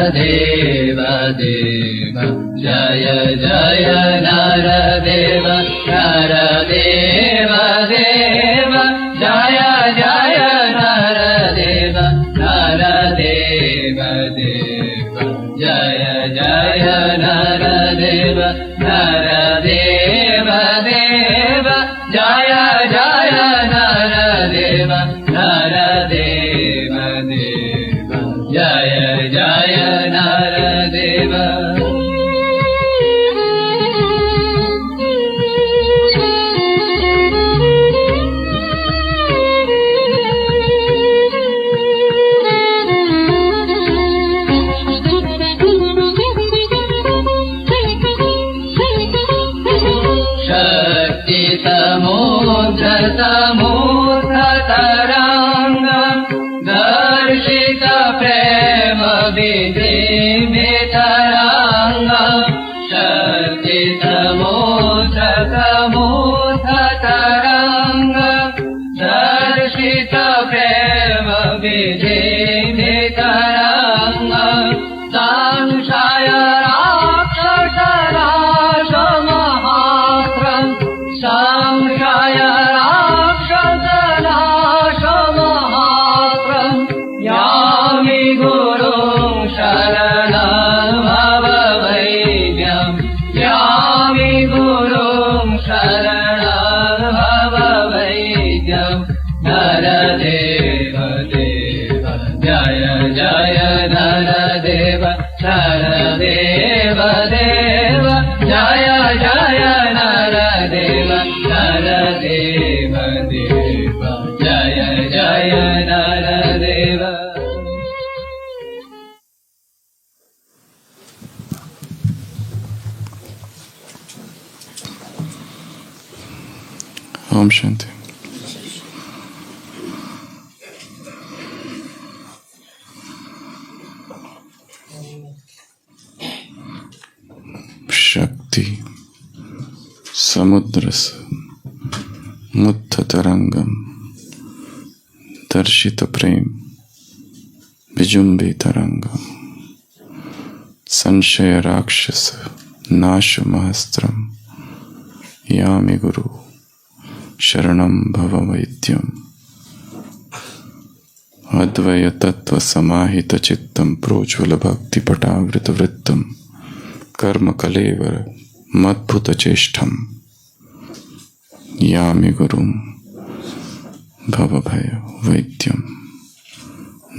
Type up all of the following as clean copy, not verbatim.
नरदेव देव जय जय नरदेव नरदेव देव जय जय नरदेव नरदेव देव जय जय नरदेव नरदेव देव जय जय नरदेव नरदेव देव जय जय नरदेव समुद्रतरङ्गं दर्शित प्रेम विधितरङ्गं शक्ति समुद्रतरङ्गं दर्शित प्रेम विधितरङ्गं संशय राक्षसनाशमहास्त्रं संशय राक्षसनाशमहास्त्रं यामि गुरुं शरणं भववैद्यं यामि गुरुं शरणं भववैद्यं नरदेव देव जय जय नरदेव नरदेव देव जय जय नरदेव नरदेव देव जय जय नरदेव ओम शांति। शक्ति समुद्रस मुत्थ तरंगम दर्शित प्रेम विजुम्बी तरंगम संशय राक्षस नाश महस्त्रम यामि गुरु शरणं भव वैद्यम अद्वय तत्व समाहित चित्तम प्रोज्वल भक्ति पटावृत वृत्तम कर्म कलेवर मद्भुत चेष्टम यामि गुरुं भव भय वैद्यम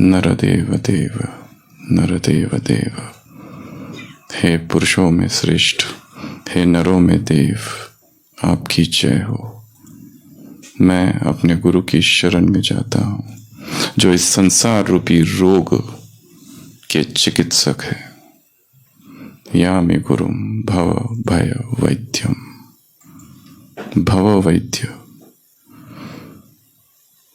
नरदेव देव नरदेव देव। हे पुरुषों में श्रेष्ठ, हे नरों में देव, आपकी जय हो। मैं अपने गुरु की शरण में जाता हूँ जो इस संसार रूपी रोग के चिकित्सक है। यामि गुरुं भव भय वैद्यम। भव वैद्य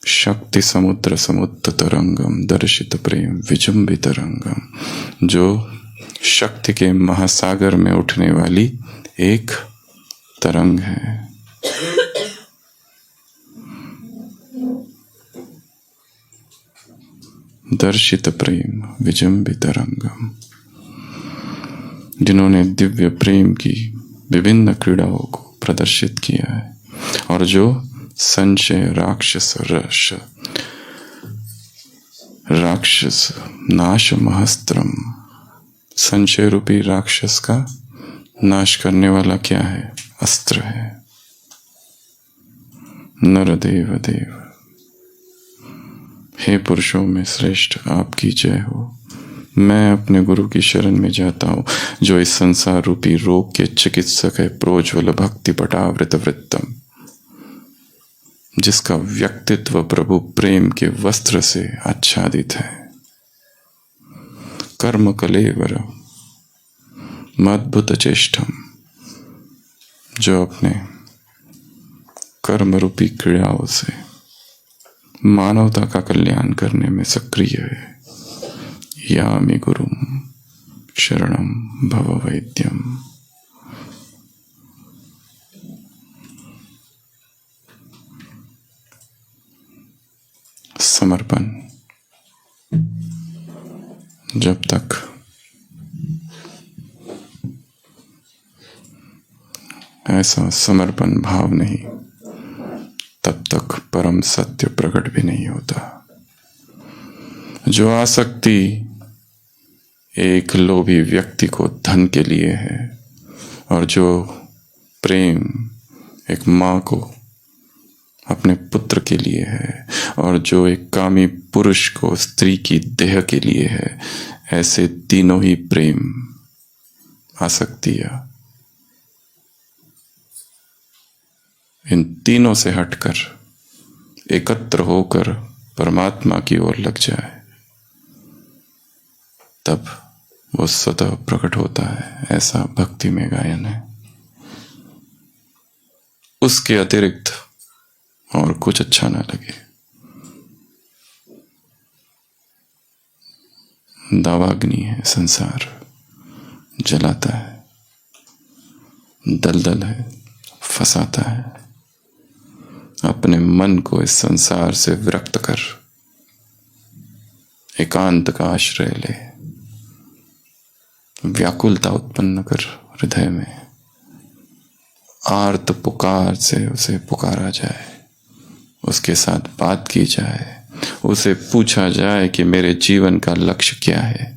शक्ति समुद्र समुद्र तरंगम दर्शित प्रेम विजुम्बित तरंगम, जो शक्ति के महासागर में उठने वाली एक तरंग है। दर्शित प्रेम विजुम्बित तरंगम, जिन्होंने दिव्य प्रेम की विभिन्न क्रीड़ाओं को प्रदर्शित किया है और जो संशय राक्षस नाश महस्त्रम, संशय रूपी राक्षस का नाश करने वाला क्या है? अस्त्र है। नरदेव देव, हे पुरुषों में श्रेष्ठ, आपकी जय हो। मैं अपने गुरु की शरण में जाता हूँ जो इस संसार रूपी रोग के चिकित्सक है। प्रोज्वल भक्ति पटावृत वृत्तम, जिसका व्यक्तित्व प्रभु प्रेम के वस्त्र से आच्छादित है। कर्म कलेवर मद्भुत चेष्टम, जो अपने कर्म रूपी क्रियाओं से मानवता का कल्याण करने में सक्रिय है। यामि गुरुं शरणं भव वैद्यम। समर्पण। जब तक ऐसा समर्पण भाव नहीं, तब तक परम सत्य प्रकट भी नहीं होता। जो आसक्ति एक लोभी व्यक्ति को धन के लिए है, और जो प्रेम एक माँ को अपने पुत्र के लिए है, और जो एक कामी पुरुष को स्त्री की देह के लिए है, ऐसे तीनों ही प्रेम आसक्तियां इन तीनों से हटकर एकत्र होकर परमात्मा की ओर लग जाए, तब वो स्वतः प्रकट होता है। ऐसा भक्ति में गायन है। उसके अतिरिक्त और कुछ अच्छा ना लगे। दावाग्नि है संसार, जलाता है, दलदल है, फंसाता है। अपने मन को इस संसार से विरक्त कर एकांत का आश्रय ले, व्याकुलता उत्पन्न कर हृदय में, आर्त पुकार से उसे पुकारा जाए, उसके साथ बात की जाए, उसे पूछा जाए कि मेरे जीवन का लक्ष्य क्या है।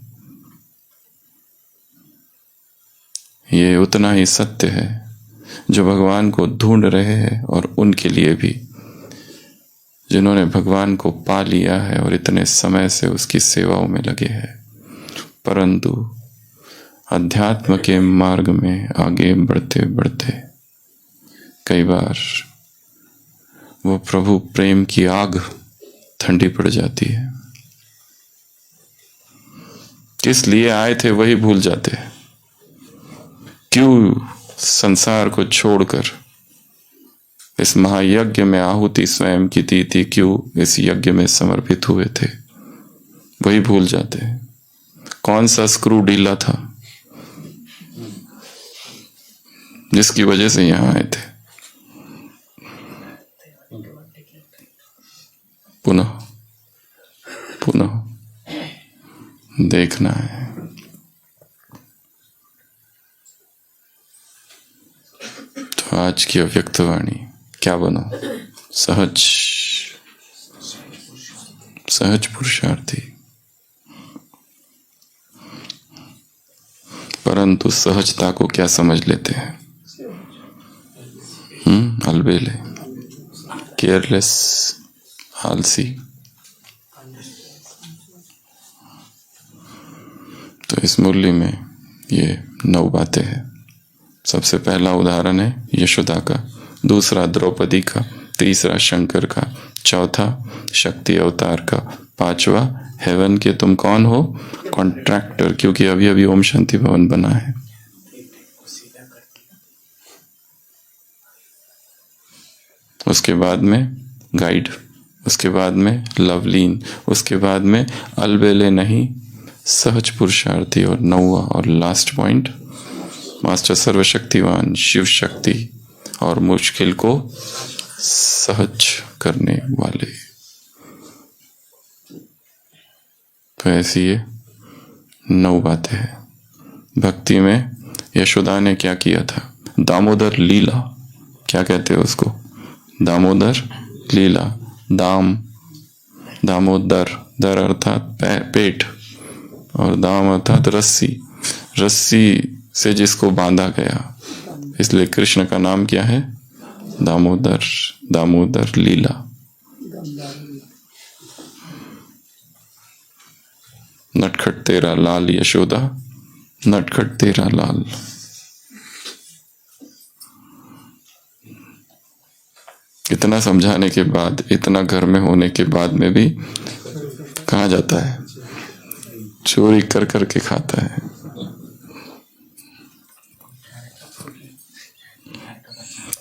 ये उतना ही सत्य है जो भगवान को ढूंढ रहे हैं, और उनके लिए भी जिन्होंने भगवान को पा लिया है और इतने समय से उसकी सेवाओं में लगे हैं, परंतु अध्यात्म के मार्ग में आगे बढ़ते बढ़ते कई बार वो प्रभु प्रेम की आग ठंडी पड़ जाती है। किस लिए आए थे वही भूल जाते हैं। क्यों संसार को छोड़कर इस महायज्ञ में आहुति स्वयं की दी थी, क्यों इस यज्ञ में समर्पित हुए थे, वही भूल जाते हैं। कौन सा स्क्रू ढीला था जिसकी वजह से यहां आए थे। पुनः पुनः देखना है। तो आज की अव्यक्त वाणी क्या बनो? सहज सहज पुरुषार्थी। परंतु सहजता को क्या समझ लेते हैं? अलबेले, केयरलेस, आलसी। तो इस मुरली में ये 9 बातें हैं। सबसे पहला उदाहरण है यशोदा का, दूसरा द्रौपदी का, तीसरा शंकर का, चौथा शक्ति अवतार का, पांचवा हेवन के तुम कौन हो? कॉन्ट्रैक्टर, क्योंकि अभी अभी ओम शांति भवन बना है। उसके बाद में गाइड, उसके बाद में लवलीन, उसके बाद में अलबेले नहीं, सहज पुरुषार्थी, और 9वां और लास्ट पॉइंट मास्टर सर्वशक्तिवान शिव शक्ति, और मुश्किल को सहज करने वाले। तो ऐसी ये 9 बातें हैं। भक्ति में यशोदा ने क्या किया था? दामोदर लीला, क्या कहते हैं उसको? दामोदर लीला। दाम, दामोदर, दर अर्थात पेट, और दाम अर्थात रस्सी। रस्सी से जिसको बांधा गया, इसलिए कृष्ण का नाम क्या है? दामोदर। दामोदर लीला। नटखट तेरा लाल यशोदा, नटखट तेरा लाल। इतना समझाने के बाद, इतना घर में होने के बाद में भी कहाँ जाता है? चोरी कर करके खाता है।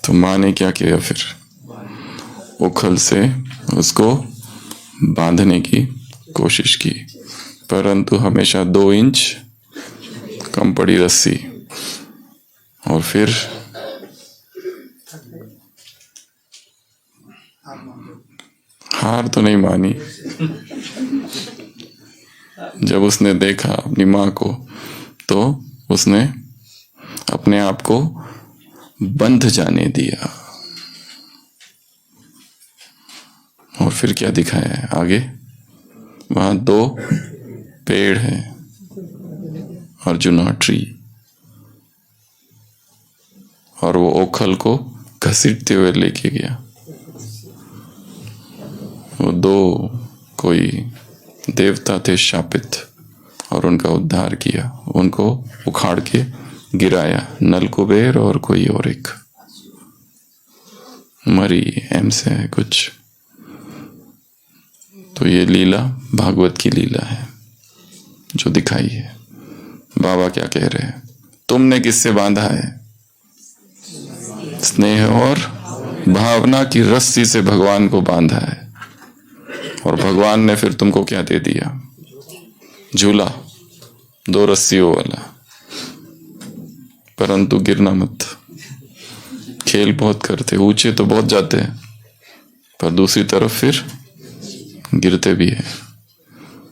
तो माँ ने क्या किया फिर? उखल से उसको बांधने की कोशिश की, परंतु हमेशा 2 इंच कम पड़ी रस्सी। और फिर हार तो नहीं मानी। जब उसने देखा अपनी माँ को, तो उसने अपने आप को बंध जाने दिया। और फिर क्या दिखाया है आगे? वहां 2 पेड़ है, अर्जुना ट्री, और वो ओखल को घसीटते हुए लेके गया। वो 2 कोई देवता थे शापित, और उनका उद्धार किया। उनको उखाड़ के गिराया, नलकुबेर और कोई और एक, मरी एम से है कुछ। तो ये लीला भागवत की लीला है जो दिखाई है। बाबा क्या कह रहे हैं? तुमने किससे बांधा है? स्नेह और भावना की रस्सी से भगवान को बांधा है। और भगवान ने फिर तुमको क्या दे दिया? झूला, 2 रस्सियों वाला। परंतु गिरना मत। खेल बहुत करते, ऊंचे तो बहुत जाते हैं, पर दूसरी तरफ फिर गिरते भी है।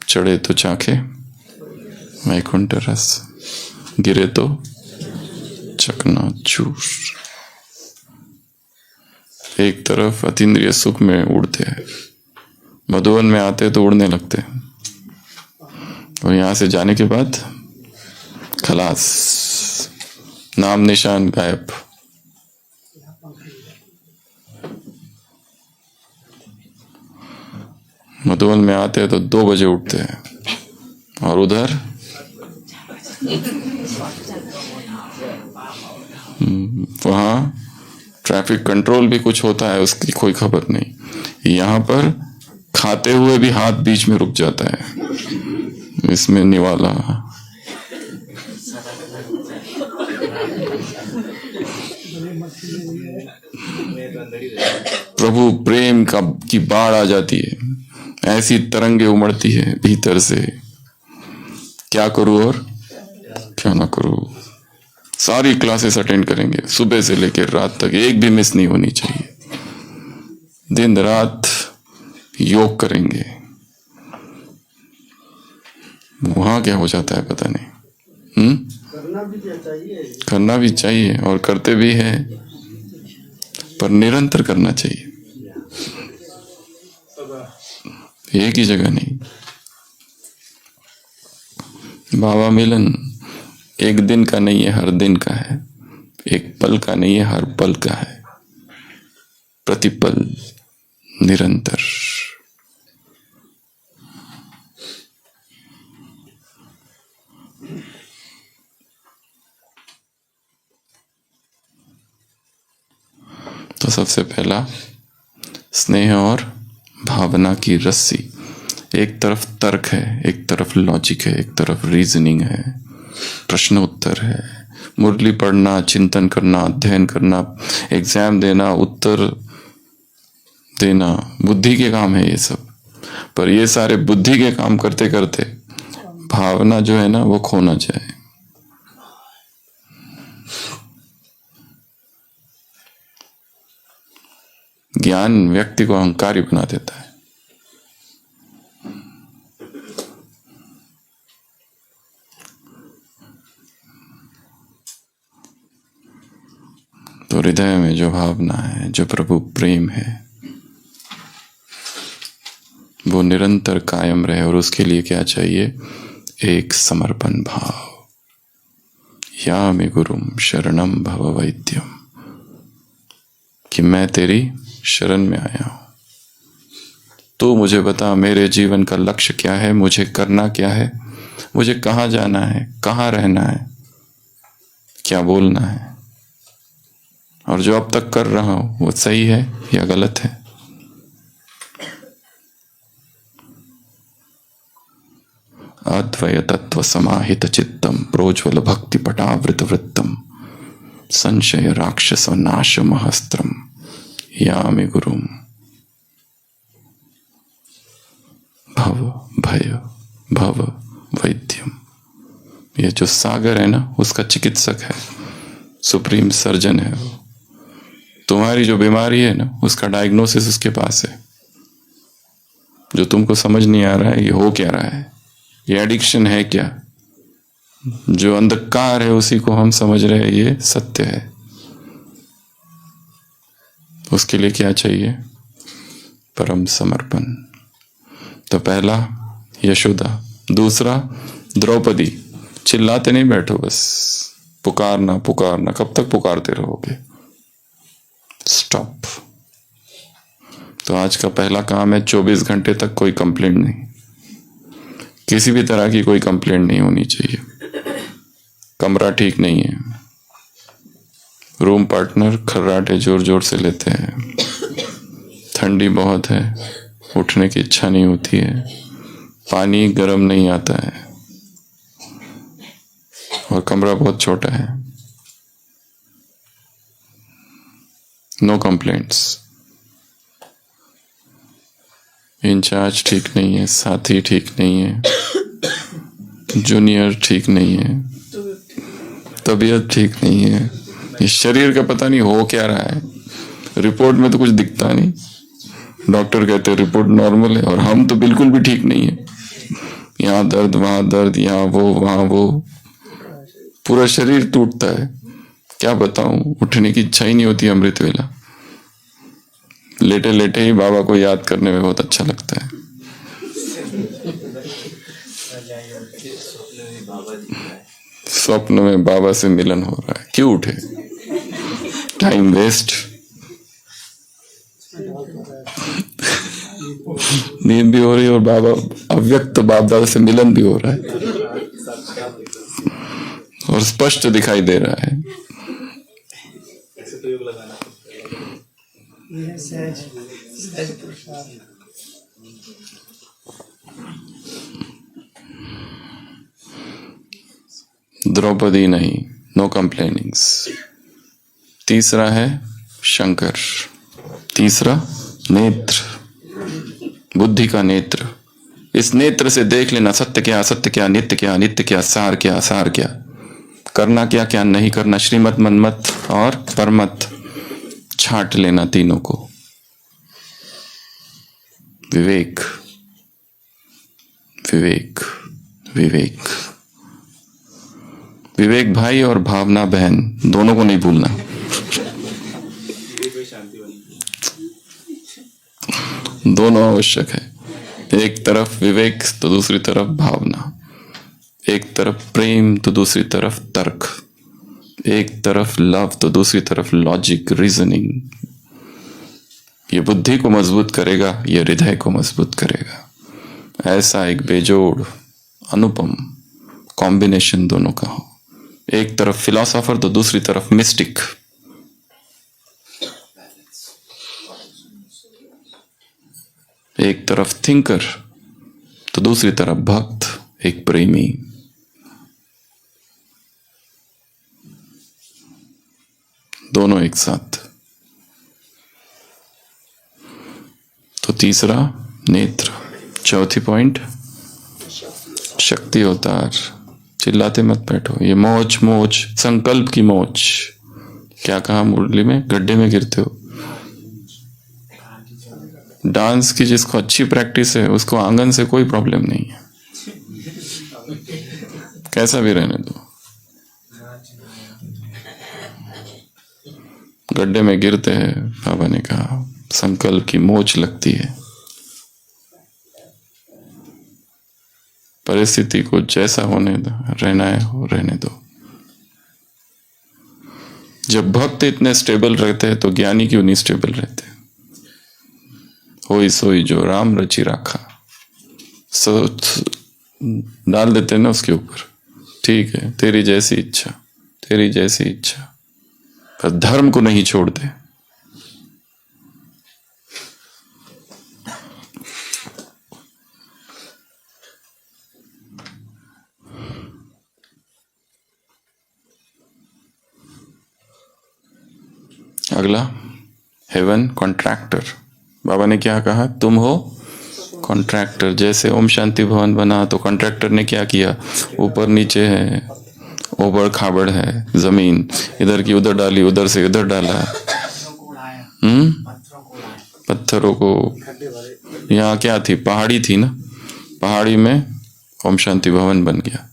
चढ़े तो चाखे वैकुंठ रस, गिरे तो चकनाचूर। एक तरफ अतीन्द्रिय सुख में उड़ते हैं, मधुवन में आते तो उड़ने लगते हैं, और यहां से जाने के बाद खलास, नाम निशान गायब। मधुवन में आते हैं तो 2 बजे उठते हैं, और उधर वहां ट्रैफिक कंट्रोल भी कुछ होता है, उसकी कोई खबर नहीं। यहां पर खाते हुए भी हाथ बीच में रुक जाता है, इसमें निवाला। प्रभु प्रेम की बाढ़ आ जाती है, ऐसी तरंगे उमड़ती है भीतर से। क्या करूं और क्या ना करूं? सारी क्लासेस अटेंड करेंगे, सुबह से लेकर रात तक, एक भी मिस नहीं होनी चाहिए। दिन रात योग करेंगे। वहां क्या हो जाता है पता नहीं। करना भी चाहिए और करते भी है, पर निरंतर करना चाहिए, एक ही जगह नहीं। बाबा मिलन एक दिन का नहीं है, हर दिन का है। एक पल का नहीं है, हर पल का है। प्रतिपल निरंतर। तो सबसे पहला स्नेह और भावना की रस्सी। एक तरफ तर्क है, एक तरफ लॉजिक है, एक तरफ रीजनिंग है, प्रश्न उत्तर है, मुरली पढ़ना, चिंतन करना, अध्ययन करना, एग्जाम देना, उत्तर देना, बुद्धि के काम है ये सब। पर ये सारे बुद्धि के काम करते करते भावना जो है ना वो खोना जाए। ज्ञान व्यक्ति को अहंकारी बना देता है। तो हृदय में जो भावना है, जो प्रभु प्रेम है, वो निरंतर कायम रहे। और उसके लिए क्या चाहिए? एक समर्पण भाव। यामि गुरुम शरणम भव वैद्यम, कि मैं तेरी शरण में आया हूं, तू मुझे बता मेरे जीवन का लक्ष्य क्या है, मुझे करना क्या है, मुझे कहाँ जाना है, कहाँ रहना है, क्या बोलना है, और जो अब तक कर रहा हूं वो सही है या गलत है। अद्वय तत्व समाहित चित्तम प्रोज्वल भक्ति पटावृत वृत्तम संशय राक्षस नाश महस्त्रम यामि गुरुम भव भय भव वैद्यम। ये जो सागर है ना उसका चिकित्सक है, सुप्रीम सर्जन है वो। तुम्हारी जो बीमारी है ना उसका डायग्नोसिस उसके पास है। जो तुमको समझ नहीं आ रहा है ये हो क्या रहा है, ये एडिक्शन है क्या, जो अंधकार है उसी को हम समझ रहे हैं ये सत्य है। उसके लिए क्या चाहिए? परम समर्पण। तो पहला यशोदा, दूसरा द्रौपदी। चिल्लाते नहीं बैठो, बस पुकारना पुकारना, कब तक पुकारते रहोगे? स्टॉप। तो आज का पहला काम है 24 घंटे तक कोई कंप्लेंट नहीं, किसी भी तरह की कोई कंप्लेंट नहीं होनी चाहिए। कमरा ठीक नहीं है, रूम पार्टनर खर्राटे जोर जोर से लेते हैं, ठंडी बहुत है, उठने की इच्छा नहीं होती है, पानी गर्म नहीं आता है और कमरा बहुत छोटा है। No complaints. इंचार्ज ठीक नहीं है, साथी ठीक नहीं है, जूनियर ठीक नहीं है, तबीयत ठीक नहीं है, इस शरीर का पता नहीं हो क्या रहा है। रिपोर्ट में तो कुछ दिखता नहीं, डॉक्टर कहते हैं रिपोर्ट नॉर्मल है, और हम तो बिल्कुल भी ठीक नहीं है। यहाँ दर्द, वहां दर्द, यहाँ वो वहां वो, पूरा शरीर टूटता है। क्या बताऊं, उठने की इच्छा ही नहीं होती अमृत वेला। लेटे लेटे ही बाबा को याद करने में बहुत अच्छा लगता है। स्वप्न में बाबा से मिलन हो रहा है, क्यों उठे? Time waste. नींद भी हो रही है और बाबा अव्यक्त बाप दादा से मिलन भी हो रहा है और स्पष्ट दिखाई दे रहा है। द्रौपदी नहीं, नो कंप्लेनिंग्स। तीसरा है शंकर। तीसरा नेत्र, बुद्धि का नेत्र। इस नेत्र से देख लेना सत्य क्या, असत्य क्या, नित्य क्या, नित्य क्या, सार क्या, सार क्या, करना क्या, क्या नहीं करना, श्रीमत, मनमत और परमत। छांट लेना तीनों को। विवेक, विवेक, विवेक। विवेक भाई और भावना बहन, दोनों को नहीं भूलना। दोनों आवश्यक है। एक तरफ विवेक तो दूसरी तरफ भावना, एक तरफ प्रेम तो दूसरी तरफ तर्क, एक तरफ लव तो दूसरी तरफ लॉजिक, रीजनिंग। ये बुद्धि को मजबूत करेगा, ये हृदय को मजबूत करेगा। ऐसा एक बेजोड़ अनुपम कॉम्बिनेशन दोनों का हो। एक तरफ फिलोसोफर तो दूसरी तरफ मिस्टिक। एक तरफ थिंकर तो दूसरी तरफ भक्त, एक प्रेमी। दोनों एक साथ। तो तीसरा नेत्र। चौथी पॉइंट शक्ति अवतार। चिल्लाते मत बैठो, ये मौज मौज, संकल्प की मौज। क्या कहा मुरली में? गड्ढे में गिरते हो। डांस की जिसको अच्छी प्रैक्टिस है उसको आंगन से कोई प्रॉब्लम नहीं है, कैसा भी रहने दो। गड्ढे में गिरते हैं, बाबा ने कहा संकल्प की मोच लगती है। परिस्थिति को जैसा होने दो, रहना है हो रहने दो। जब भक्त इतने स्टेबल रहते हैं तो ज्ञानी क्यों नहीं स्टेबल रहते? होई सोई जो राम रची राखा, सोच डाल देते ना उसके ऊपर। ठीक है, तेरी जैसी इच्छा, तेरी जैसी इच्छा, पर धर्म को नहीं छोड़ते। अगला हेवन कॉन्ट्रैक्टर। बाबा ने क्या कहा? तुम हो कॉन्ट्रैक्टर। जैसे ओम शांति भवन बना तो कॉन्ट्रैक्टर ने क्या किया? ऊपर नीचे है, ओबड़ खाबड़ है जमीन, इधर की उधर डाली, उधर से इधर डाला। पत्थरों को, यहाँ क्या थी? पहाड़ी थी ना, पहाड़ी में ओम शांति भवन बन गया।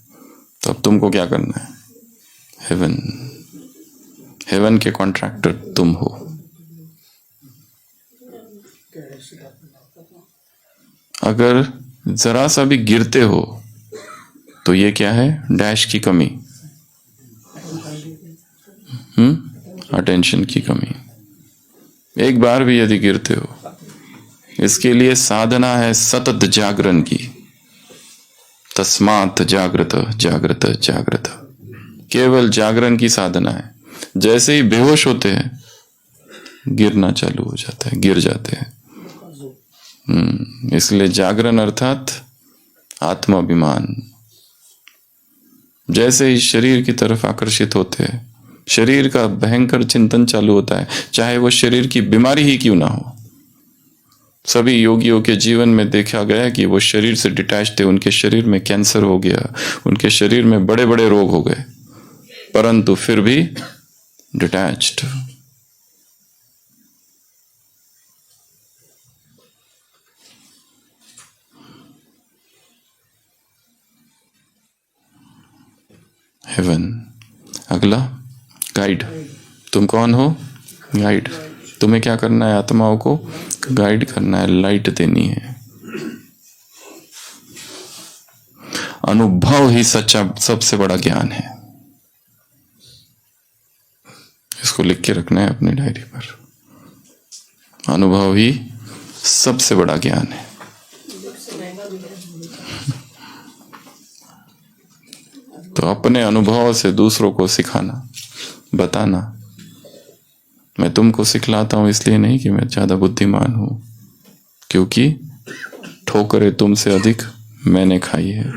तो अब तुमको क्या करना है? हेवन, हेवन के कॉन्ट्रैक्टर तुम हो। अगर जरा सा भी गिरते हो तो ये क्या है? डैश की कमी, अटेंशन की कमी। एक बार भी यदि गिरते हो, इसके लिए साधना है सतत जागरण की। तस्मात् जागृत जागृत जागृत, केवल जागरण की साधना है। जैसे ही बेहोश होते हैं गिरना चालू हो जाता है, गिर जाते हैं। इसलिए जागरण अर्थात आत्माभिमान। जैसे ही शरीर की तरफ आकर्षित होते हैं, शरीर का भयंकर चिंतन चालू होता है, चाहे वो शरीर की बीमारी ही क्यों ना हो। सभी योगियों के जीवन में देखा गया कि वो शरीर से डिटैच थे, उनके शरीर में कैंसर हो गया, उनके शरीर में बड़े बड़े रोग हो गए, परंतु फिर भी डिटैच्ड। हेवन। अगला गाइड। तुम कौन हो? गाइड। तुम्हें क्या करना है? आत्माओं को गाइड करना है, लाइट देनी है। अनुभव ही सच्चा सबसे बड़ा ज्ञान है। इसको लिख के रखना है अपनी डायरी पर। अनुभव ही सबसे बड़ा ज्ञान है। तो अपने अनुभव से दूसरों को सिखाना, बताना। मैं तुमको सिखलाता हूं इसलिए नहीं कि मैं ज्यादा बुद्धिमान हूं, क्योंकि ठोकरें तुमसे अधिक मैंने खाई है।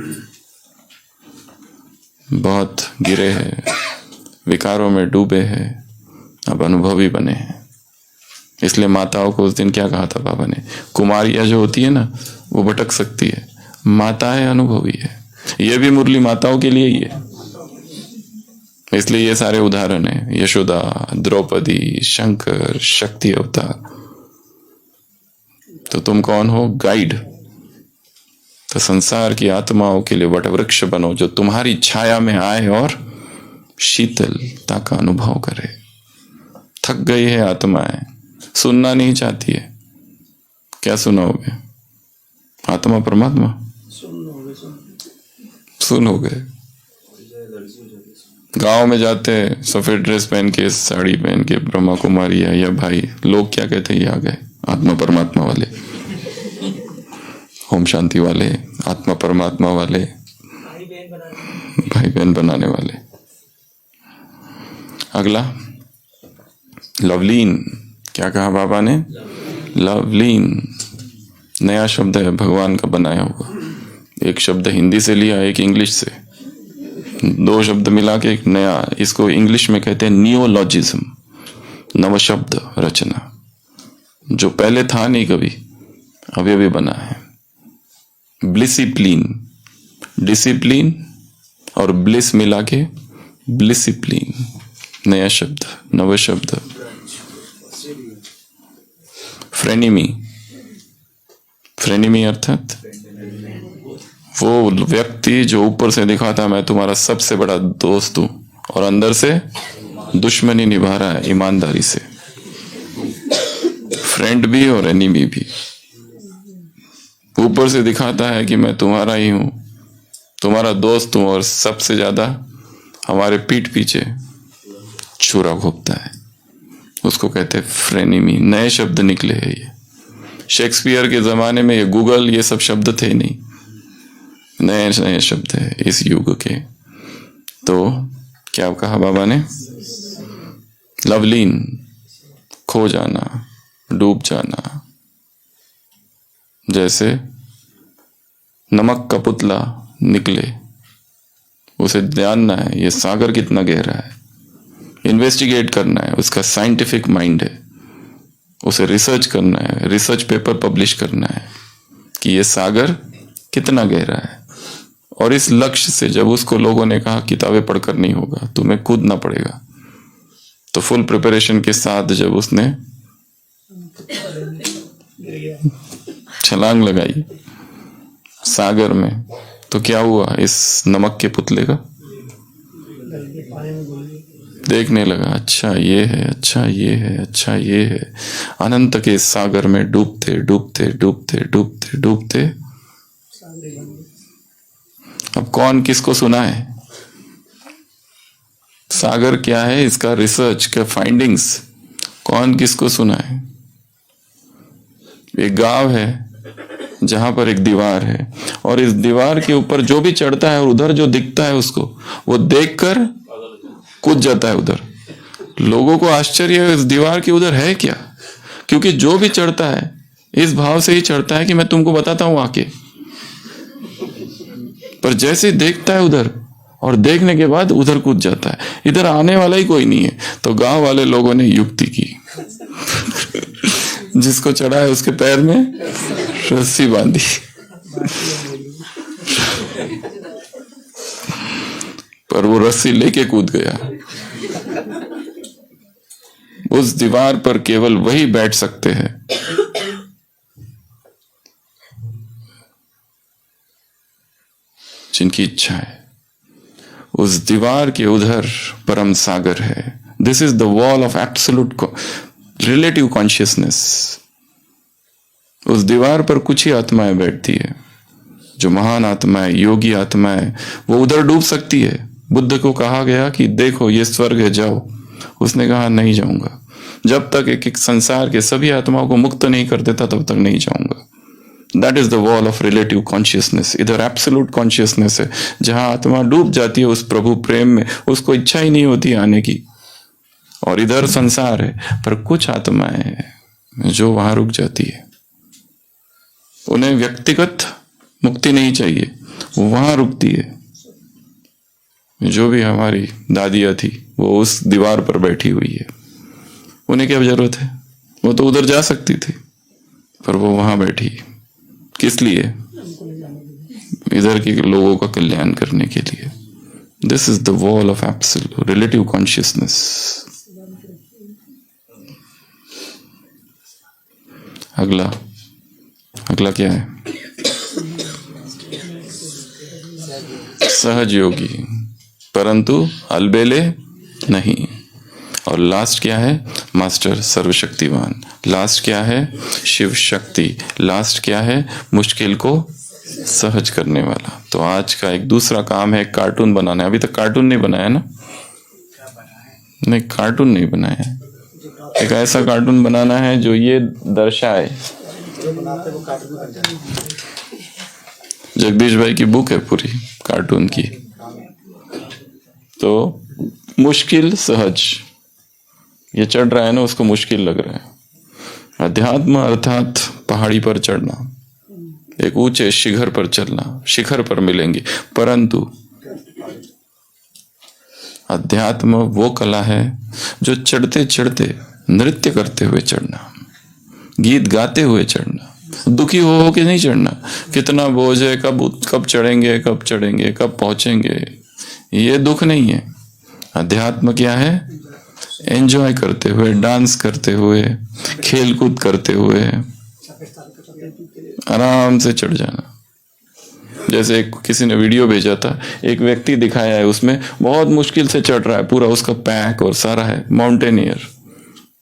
बहुत गिरे हैं, विकारों में डूबे हैं, अब अनुभवी बने हैं। इसलिए माताओं को उस दिन क्या कहा था बाबा ने? कुमारियां जो होती है ना, वो भटक सकती है, माता है अनुभवी है। ये भी मुरली माताओं के लिए ही है, इसलिए ये सारे उदाहरण है। यशोदा, द्रौपदी, शंकर, शक्ति अवतार। तो तुम कौन हो? गाइड। तो संसार की आत्माओं के लिए वटवृक्ष बनो, जो तुम्हारी छाया में आए और शीतलता का अनुभव करे। थक गई है आत्माएं, सुनना नहीं चाहती है, क्या सुनाओगे? आत्मा परमात्मा सुनोगे। गांव में जाते हैं सफेद ड्रेस पहन के, साड़ी पहन के, ब्रह्मा कुमारी या भाई, लोग क्या कहते हैं? ये आ गए आत्मा परमात्मा वाले, ओम शांति वाले, आत्मा परमात्मा वाले, भाई बहन बनाने वाले। अगला लवलीन। क्या कहा बाबा ने? लवलीन नया शब्द है, भगवान का बनाया हुआ। एक शब्द हिंदी से लिया, एक इंग्लिश से, दो शब्द मिला के एक नया। इसको इंग्लिश में कहते हैं नियोलॉजिज्म, नव शब्द रचना, जो पहले था नहीं कभी, अभी अभी बना है। ब्लिसिप्लीन, डिसिप्लिन और ब्लिस मिला के ब्लिसिप्लीन, नया शब्द, नव शब्द। फ्रेनिमी, फ्रेनिमी अर्थात वो व्यक्ति जो ऊपर से दिखाता मैं तुम्हारा सबसे बड़ा दोस्त हूं, और अंदर से दुश्मनी निभा रहा है ईमानदारी से। फ्रेंड भी और एनिमी भी। ऊपर से दिखाता है कि मैं तुम्हारा ही हूं, तुम्हारा दोस्त हूं, और सबसे ज्यादा हमारे पीठ पीछे छुरा घोपता है। उसको कहते हैं फ्रेनिमी। नए शब्द निकले हैं ये। शेक्सपियर के जमाने में ये गूगल, ये सब शब्द थे नहीं, नए नए शब्द है इस युग के। तो क्या कहा बाबा ने? लवलीन, खो जाना, डूब जाना। जैसे नमक का पुतला निकले, उसे जानना है ये सागर कितना गहरा है, इन्वेस्टिगेट करना है, उसका साइंटिफिक माइंड है, उसे रिसर्च करना है, रिसर्च पेपर पब्लिश करना है कि ये सागर कितना गहरा है। और इस लक्ष्य से जब उसको लोगों ने कहा किताबें पढ़कर नहीं होगा, तुम्हें कूदना पड़ेगा, तो फुल प्रिपरेशन के साथ जब उसने छलांग लगाई सागर में, तो क्या हुआ इस नमक के पुतले का? देखने लगा, अच्छा ये है, अच्छा ये है, अच्छा ये है। अनंत के सागर में डूबते डूबते डूबते डूबते डूबते अब कौन किसको सुनाए? सागर क्या है, इसका रिसर्च का फाइंडिंग्स कौन किसको सुनाए? एक गांव है जहां पर एक दीवार है, और इस दीवार के ऊपर जो भी चढ़ता है और उधर जो दिखता है उसको वो देखकर कूद जाता है उधर। लोगों को आश्चर्य है, इस दीवार के उधर है क्या? क्योंकि जो भी चढ़ता है इस भाव से ही चढ़ता है कि मैं तुमको बताता हूं आके, पर जैसे देखता है उधर और देखने के बाद उधर कूद जाता है, इधर आने वाला ही कोई नहीं है। तो गांव वाले लोगों ने युक्ति की जिसको चढ़ा है उसके पैर में रस्सी बांधी, पर वो रस्सी लेके कूद गया। उस दीवार पर केवल वही बैठ सकते हैं जिनकी इच्छा है। उस दीवार के उधर परम सागर है। This is the wall of absolute relative consciousness. उस दीवार पर कुछ ही आत्माएं बैठती है। जो महान आत्माएं, योगी आत्माएं, वो उधर डूब सकती है। बुद्ध को कहा गया कि देखो ये स्वर्ग है, जाओ। उसने कहा नहीं जाऊंगा, जब तक एक संसार के सभी आत्माओं को मुक्त नहीं कर देता तब तक नहीं जाऊंगा। That is the wall of relative consciousness. इधर एब्सोल्यूट कॉन्शियसनेस है, जहां आत्मा डूब जाती है उस प्रभु प्रेम में, उसको इच्छा ही नहीं होती आने की। और इधर संसार है, पर कुछ आत्माएं जो वहां रुक जाती है। उन्हें व्यक्तिगत मुक्ति नहीं चाहिए, वो वहां रुकती है। जो भी हमारी दादियां थी वो उस दीवार पर बैठी हुई है। उन्हें क्या जरूरत है? वो तो उधर जा सकती थी, पर वो वहां बैठी। किस लिए? इधर के लोगों का कल्याण करने के लिए। This is the wall of absolute relative consciousness. अगला क्या है? सहज योगी, परंतु अलबेले नहीं। और लास्ट क्या है? मास्टर सर्वशक्तिवान। लास्ट क्या है? शिव शक्ति। लास्ट क्या है? मुश्किल को सहज करने वाला। तो आज का एक दूसरा काम है कार्टून बनाना है। अभी तक कार्टून नहीं बनाया ना? नहीं, कार्टून नहीं बनाया है। एक ऐसा कार्टून बनाना है जो ये दर्शाए। जगदीश भाई की बुक है पूरी कार्टून की। तो मुश्किल सहज, ये चढ़ रहा है ना, उसको मुश्किल लग रहा है। अध्यात्म अर्थात पहाड़ी पर चढ़ना, एक ऊंचे शिखर पर चलना। शिखर पर मिलेंगे, परंतु अध्यात्म वो कला है जो चढ़ते चढ़ते नृत्य करते हुए चढ़ना, गीत गाते हुए चढ़ना, दुखी हो के नहीं चढ़ना। कितना बोझ है, कब चढ़ेंगे, कब चढ़ेंगे, कब पहुंचेंगे, ये दुख नहीं है। अध्यात्म क्या है? एंजॉय करते हुए, डांस करते हुए, खेल कूद करते हुए आराम से चढ़ जाना। जैसे किसी ने वीडियो भेजा था, एक व्यक्ति दिखाया है, उसमें बहुत मुश्किल से चढ़ रहा है, पूरा उसका पैक और सारा है, माउंटेनियर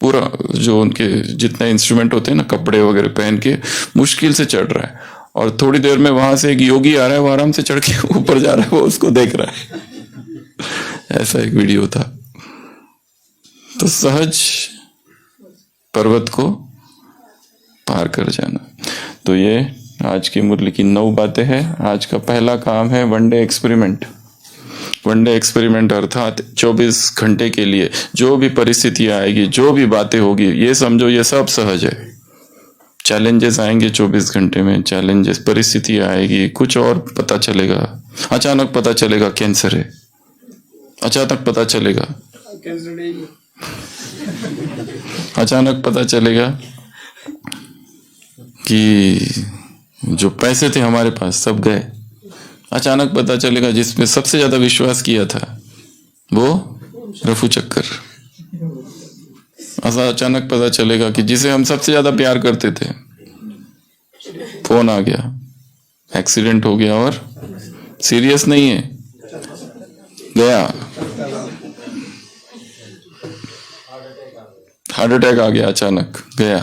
पूरा, जो उनके जितने इंस्ट्रूमेंट होते हैं ना, कपड़े वगैरह पहन के मुश्किल से चढ़ रहा है। और थोड़ी देर में वहां से एक योगी आ रहा है, वो आराम से चढ़ के ऊपर जा रहा है, वो उसको देख रहा है। ऐसा एक वीडियो था। तो सहज पर्वत को पार कर जाना। तो ये आज की मुरली की 9 बातें हैं। आज का पहला काम है वनडे एक्सपेरिमेंट। वनडे एक्सपेरिमेंट अर्थात 24 घंटे के लिए जो भी परिस्थितियां आएगी, जो भी बातें होगी, ये समझो ये सब सहज है। चैलेंजेस आएंगे 24 घंटे में, चैलेंजेस, परिस्थितियां आएगी, कुछ और पता चलेगा। अचानक पता चलेगा कैंसर है, अचानक पता चलेगा, अचानक पता चलेगा कि जो पैसे थे हमारे पास सब गए। अचानक पता चलेगा जिसमें सबसे ज्यादा विश्वास किया था वो रफू चक्कर। ऐसा अचानक पता चलेगा कि जिसे हम सबसे ज्यादा प्यार करते थे, फोन आ गया, एक्सीडेंट हो गया और सीरियस नहीं है, गया। हार्ट अटैक आ गया अचानक, गया,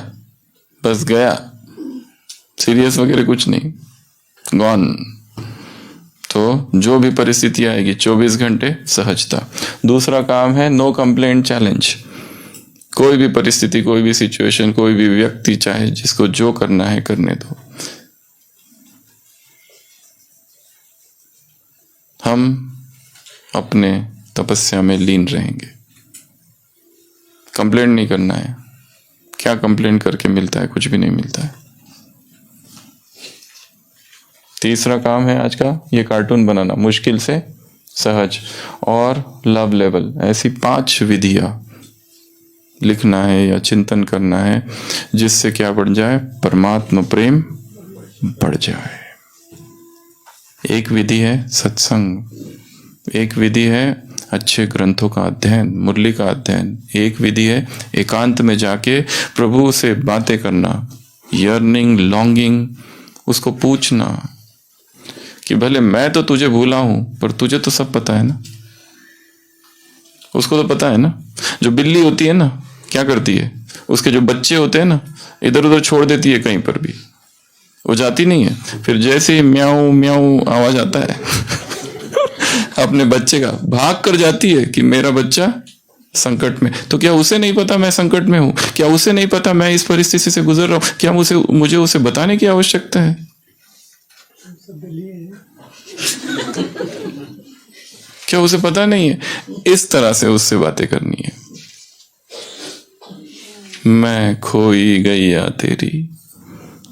बस गया, सीरियस वगैरह कुछ नहीं, गॉन। तो जो भी परिस्थिति आएगी 24 घंटे सहजता। दूसरा काम है नो कंप्लेंट चैलेंज। कोई भी परिस्थिति, कोई भी सिचुएशन, कोई भी व्यक्ति, चाहे जिसको जो करना है करने दो। हम अपने तपस्या में लीन रहेंगे। कंप्लेंट नहीं करना है। क्या कंप्लेंट करके मिलता है? कुछ भी नहीं मिलता है। तीसरा काम है आज का ये कार्टून बनाना, मुश्किल से सहज और लव लेवल। ऐसी 5 विधियां लिखना है या चिंतन करना है जिससे क्या बढ़ जाए? परमात्मा प्रेम बढ़ जाए। एक विधि है सत्संग, एक विधि है अच्छे ग्रंथों का अध्ययन, मुरली का अध्ययन, एक विधि है एकांत में जाके प्रभु से बातें करना, यर्निंग, लॉन्गिंग, उसको पूछना कि भले मैं तो तुझे भूला हूं पर तुझे तो सब पता है ना। उसको तो पता है ना। जो बिल्ली होती है ना, क्या करती है? उसके जो बच्चे होते हैं ना, इधर उधर छोड़ देती है, कहीं पर भी वो जाती नहीं है। फिर जैसे ही म्याऊ म्याऊ आवाज आता है अपने बच्चे का, भाग कर जाती है कि मेरा बच्चा संकट में। तो क्या उसे नहीं पता मैं संकट में हूं? क्या उसे नहीं पता मैं इस परिस्थिति से गुजर रहा हूं? क्या मुझे उसे बताने की आवश्यकता है? क्या उसे पता नहीं है? इस तरह से उससे बातें करनी है। मैं खोई गैया तेरी,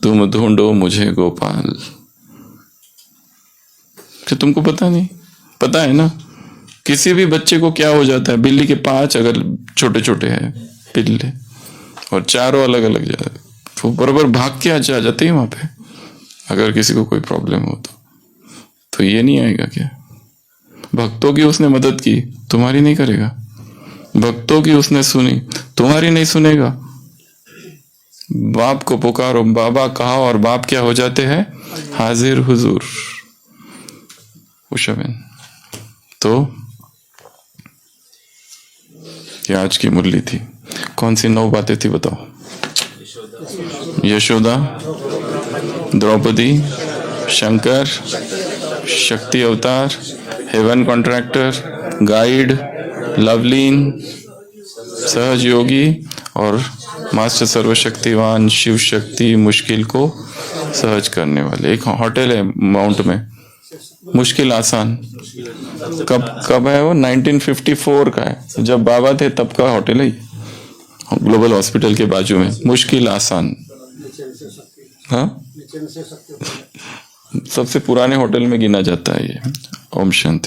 तुम ढूंढो मुझे गोपाल। क्या तुमको पता नहीं? पता है ना। किसी भी बच्चे को क्या हो जाता है? बिल्ली के 5 अगर छोटे छोटे हैं पिल्ले और चारों अलग अलग जाते, तो बराबर भाग के आ जाते हैं वहां पे। अगर किसी को कोई प्रॉब्लम हो तो ये नहीं आएगा क्या? भक्तों की उसने मदद की, तुम्हारी नहीं करेगा। भक्तों की उसने सुनी, तुम्हारी नहीं सुनेगा। बाप को पुकारो, बाबा कहा, और बाप क्या हो जाते हैं? हाजिर हुजूर। उषाबेन, तो ये आज की मुरली थी। कौन सी 9 बातें थी बताओ? यशोदा, द्रौपदी, शंकर, शक्ति अवतार, हेवन कॉन्ट्रैक्टर, गाइड, लवलीन, सहज योगी और मास्टर सर्वशक्तिवान शिव शक्ति, मुश्किल को सहज करने वाले। एक होटल है माउंट में, मुश्किल आसान। कब है वो? 1954 का है। जब बाबा थे तब का होटल है, ग्लोबल हॉस्पिटल के बाजू में, मुश्किल आसान। हाँ, सबसे पुराने होटल में गिना जाता है ये। ओम शांति।